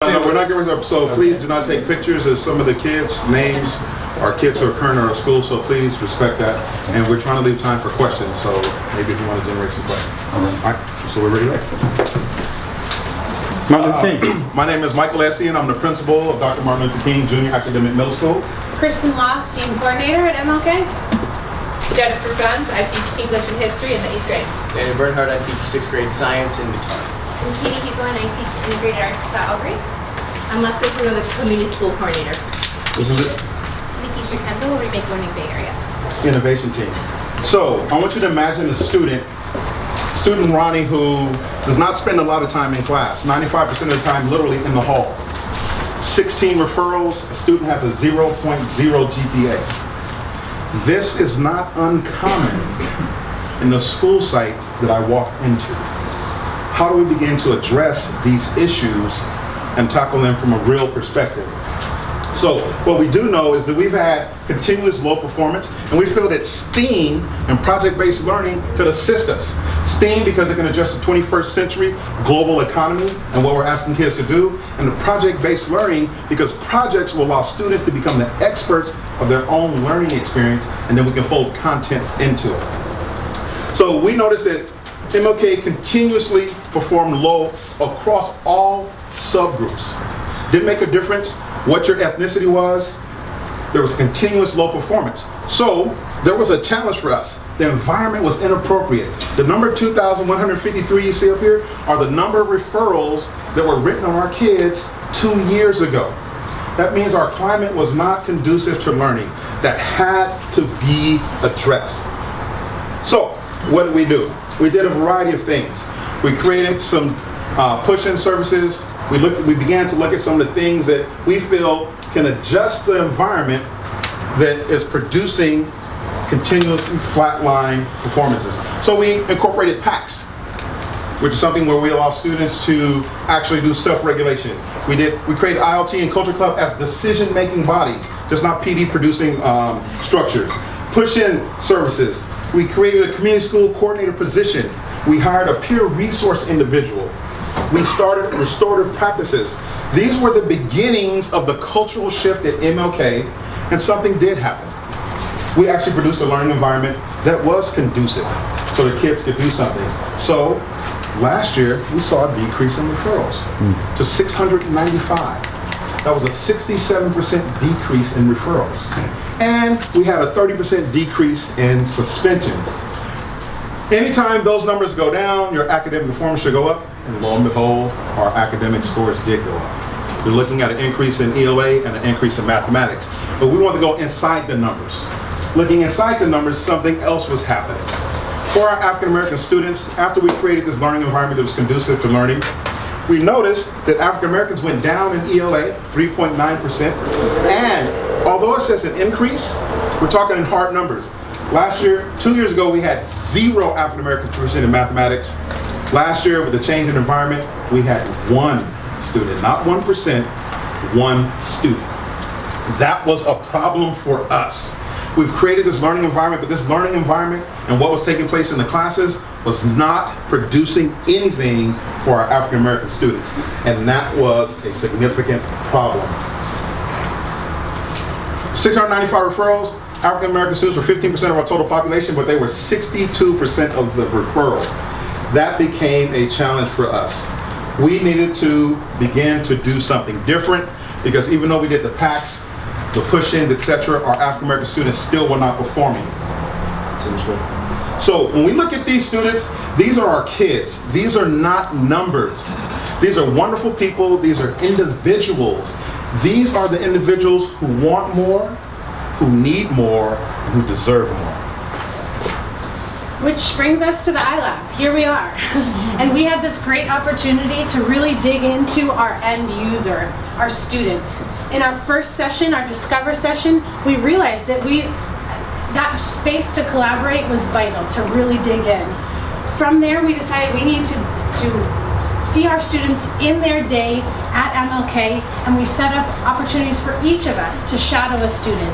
No, we're not giving up, so please do not take pictures of some of the kids' names. Our kids who are current at our school, so please respect that. And we're trying to leave time for questions, so maybe if you want to generate some questions. All right, so we're ready to exit. Martin Luther King. My name is Michael Essien. I'm the principal of Dr. Martin Luther King Jr. Academic Middle School. Kristen Loss, team coordinator at MLK. Jennifer Guns, I teach English and History in the 8th grade. Daniel Bernhardt, I teach 6th grade science in guitar. I'm Katie Hugo and I teach integrated arts to all grades. I'm Leslie Carew, the community school coordinator. This is it. Nikisha Kendall, Remake Learning Bay Area. Innovation team. So I want you to imagine a student Ronnie, who does not spend a lot of time in class, 95% of the time literally in the hall. 16 referrals, a student has a 0.0 GPA. This is not uncommon in the school site that I walk into. How do we begin to address these issues and tackle them from a real perspective? So what we do know is that we've had continuous low performance, and we feel that STEAM and project-based learning could assist us. STEAM because it can address the 21st century global economy and what we're asking kids to do, and the project-based learning because projects will allow students to become the experts of their own learning experience, and then we can fold content into it. So we noticed that MLK continuously performed low across all subgroups. Didn't make a difference what your ethnicity was. There was continuous low performance. So there was a challenge for us. The environment was inappropriate. The number 2,153 you see up here are the number of referrals that were written on our kids 2 years ago. That means our climate was not conducive to learning. That had to be addressed. So what did we do? We did a variety of things. We created some push-in services. We began to look at some of the things that we feel can adjust the environment that is producing continuously flatline performances. So we incorporated PACs, which is something where we allow students to actually do self-regulation. We created ILT and Culture Club as decision-making bodies, just not PD producing structures. Push-in services. We created a community school coordinator position. We hired a peer resource individual. We started restorative practices. These were the beginnings of the cultural shift at MLK, and something did happen. We actually produced a learning environment that was conducive so the kids could do something. So last year, we saw a decrease in referrals to 695. That was a 67% decrease in referrals. And we had a 30% decrease in suspensions. Anytime those numbers go down, your academic performance should go up, and lo and behold, our academic scores did go up. We're looking at an increase in ELA and an increase in mathematics. But we want to go inside the numbers. Looking inside the numbers, something else was happening. For our African American students, after we created this learning environment that was conducive to learning, we noticed that African Americans went down in ELA, 3.9%. And although it says an increase, we're talking in hard numbers. Last year, 2 years ago, we had 0 African American proficient in mathematics. Last year, with the change in environment, we had 1 student, not 1%, 1 student. That was a problem for us. We've created this learning environment, but this learning environment and what was taking place in the classes was not producing anything for our African American students. And that was a significant problem. 695 referrals. African American students were 15% of our total population, but they were 62% of the referrals. That became a challenge for us. We needed to begin to do something different because even though we did the PACs, the push-ins, etc., our African American students still were not performing. So when we look at these students, these are our kids. These are not numbers. These are wonderful people. These are individuals. These are the individuals who want more, who need more, and who deserve more. Which brings us to the iLab. Here we are. And we had this great opportunity to really dig into our end user, our students. In our first session, our Discover session, we realized that that space to collaborate was vital, to really dig in. From there, we decided we need to see our students in their day at MLK, and we set up opportunities for each of us to shadow a student.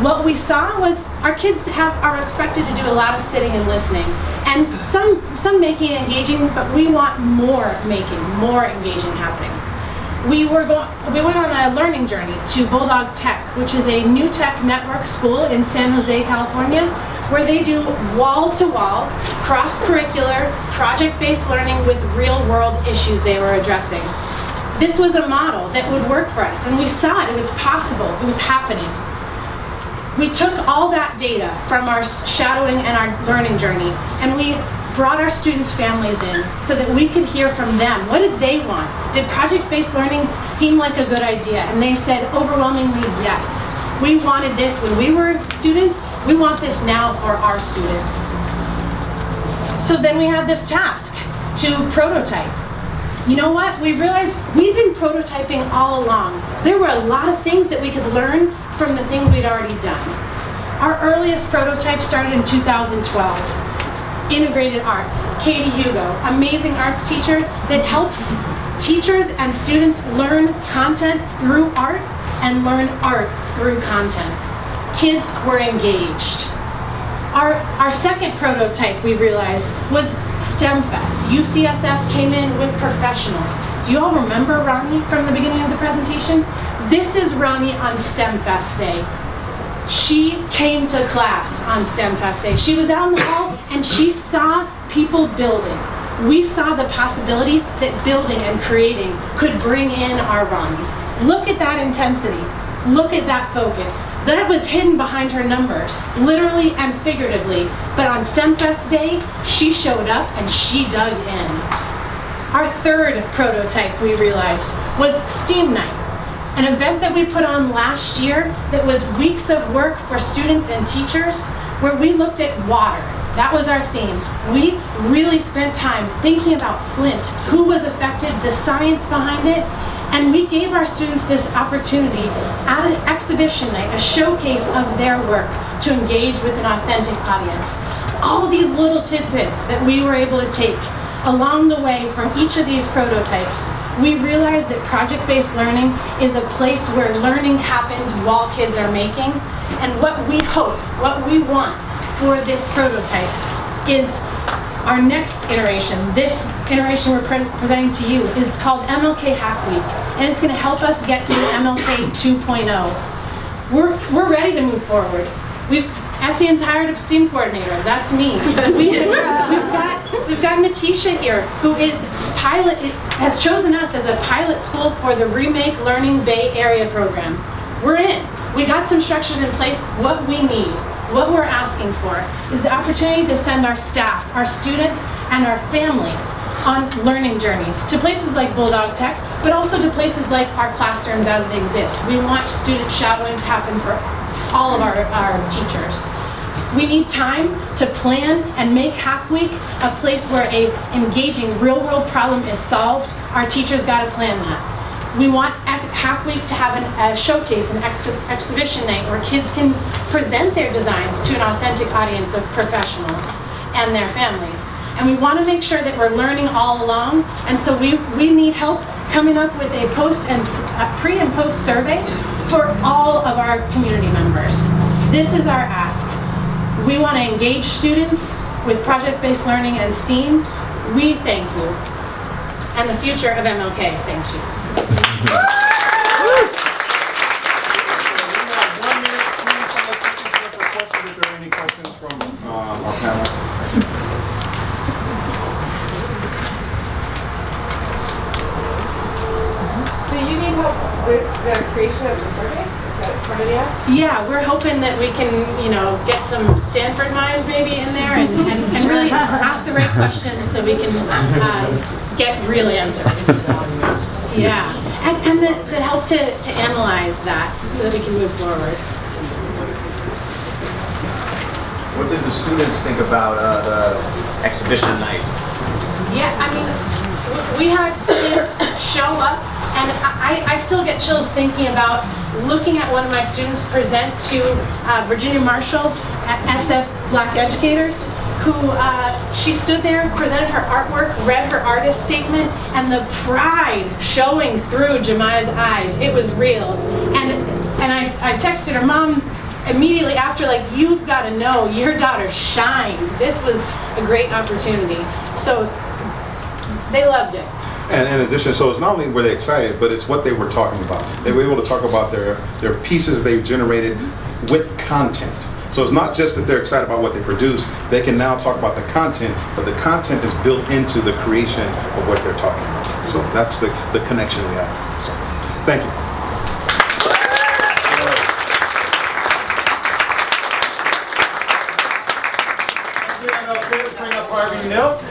What we saw was our kids are expected to do a lot of sitting and listening, and some making and engaging, but we want more making, more engaging happening. we went on a learning journey to Bulldog Tech, which is a new tech network school in San Jose, California, where they do wall-to-wall, cross-curricular, project-based learning with real-world issues they were addressing. This was a model that would work for us, and we saw it. It was possible. It was happening. We took all that data from our shadowing and our learning journey, and we brought our students' families in so that we could hear from them. What did they want? Did project-based learning seem like a good idea? And they said overwhelmingly yes. We wanted this when we were students. We want this now for our students. So then we had this task to prototype. You know what? We realized we'd been prototyping all along. There were a lot of things that we could learn from the things we'd already done. Our earliest prototype started in 2012. Integrated Arts, Katie Hugo, amazing arts teacher that helps teachers and students learn content through art and learn art through content. Kids were engaged. Our second prototype, we realized, was STEMfest. UCSF came in with professionals. Do you all remember Ronnie from the beginning of the presentation? This is Ronnie on STEMfest Day. She came to class on STEMfest Day. She was out in the hall and she saw people building. We saw the possibility that building and creating could bring in our Ronnies. Look at that intensity. Look at that focus. That was hidden behind her numbers, literally and figuratively. But on STEMfest Day, she showed up and she dug in. Our third prototype, we realized, was STEAM Night, an event that we put on last year that was weeks of work for students and teachers, where we looked at water. That was our theme. We really spent time thinking about Flint, who was affected, the science behind it, and we gave our students this opportunity at an exhibition night, a showcase of their work to engage with an authentic audience. All these little tidbits that we were able to take along the way from each of these prototypes, we realized that project-based learning is a place where learning happens while kids are making. And what we hope, what we want for this prototype is our next iteration. This iteration we're presenting to you is called MLK Hack Week, and it's going to help us get to MLK 2.0. We're ready to move forward. SEN's hired a STEAM coordinator. That's me. We've got Nikisha here, who has chosen us as a pilot school for the Remake Learning Bay Area program. We're in. We got some structures in place. What we need, what we're asking for, is the opportunity to send our staff, our students, and our families on learning journeys to places like Bulldog Tech, but also to places like our classrooms as they exist. We want student shadowing to happen for all of our teachers. We need time to plan and make Hack Week a place where a engaging real-world problem is solved. Our teachers got to plan that. We want Hack Week to have a showcase, an exhibition night where kids can present their designs to an authentic audience of professionals and their families. And we want to make sure that we're learning all along, and so we need help coming up with a pre and post survey for all of our community members. This is our ask. We want to engage students with project-based learning and STEAM. We thank you. And the future of MLK thanks you. We have 1 minute, 25 seconds left for questions. If there are any questions from our panel. So you need help with the creation of the survey? Is that part of the ask? Yeah, we're hoping that we can, get some Stanford minds maybe in there and really ask the right questions so we can get real answers. Yeah, and the help to analyze that so that we can move forward. What did the students think about the exhibition night? Yeah, I mean, we had kids show up, and I still get chills thinking about looking at one of my students present to Virginia Marshall at SF Black Educators, who she stood there, presented her artwork, read her artist statement, and the pride showing through Jemiah's eyes. It was real. And I texted her mom immediately after, like, you've got to know, your daughter shined. This was a great opportunity. So they loved it. And in addition, so it's not only were they excited, but it's what they were talking about. They were able to talk about their pieces they've generated with content. So it's not just that they're excited about what they produce, they can now talk about the content, but the content is built into the creation of what they're talking about. So that's the connection we have. So, thank you. Bring up Harvey Milk.